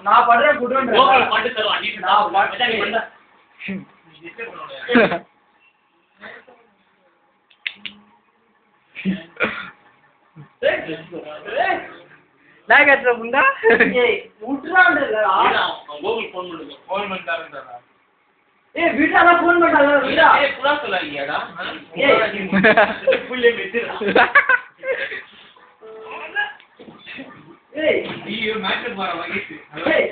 நான் பண்றேன் குடுன்றேன் கோகுல் பாட்டு தருவான் நீ நான் மச்சான் நீ பண்ண டிஸ்டர்ப் பண்ணோட நாகேட்ற முண்டா ஏய் உட்றாண்டடா கோகுல் ஃபோன் பண்ணுங்க ஃபோன் பண்ணிட்டாருடா ஏய் வீட்ல ஃபோன் பண்ணாத வீடா ஏய் புரா சொல்லாதீங்கடா ஏய் புள்ளே வெச்சுடா ஏய் ஐயோ மேட்ச் போற வகைக்கு ஏய்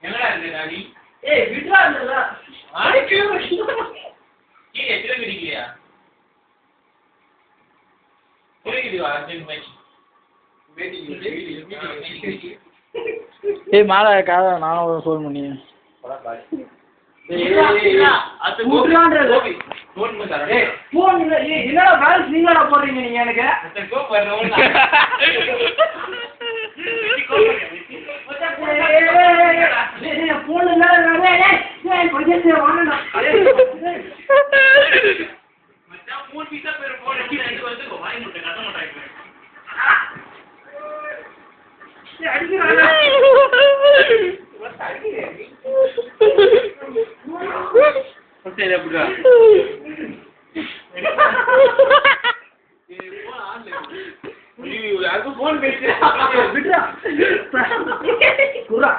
என்னடா இது ராணி ஏய் விட்றாண்டடா ஆடிக்கு ஏய் எத்தனை மினிட்லையா புரியுதுவா அர்ஜென்ட் மேட்ச் ஏய் மாலா காதா நான் ஃபோன் பண்ணி போடா பாய் ஏய் அது கூட்றாண்டடா ஃபோன் பண்ணாரா ஏய் ஃபோன் இல்ல ஏய் என்னடா பேலன்ஸ் நீங்கடா போடுறீங்க நீங்க எனக்கு அத கோ பண்ணறோம் ஏய் ஃபோன் இல்ல ஏய் பஜெட் வாங்கடா மச்சான் ஃபோன் பீஸா பேர் ஃபோன் எடுத்து வந்து வாங்கி முட்டை கட்ட மாட்டாங்க ஏய் அடிக்குறானே சரி அப்படிடா நீ யாருக்கு ஃபோன் பேசுற விட்றா குறா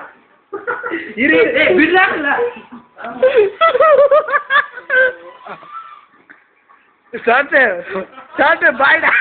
இரு ஏய் விட்றா இல்ல சாட்டே பாய்டா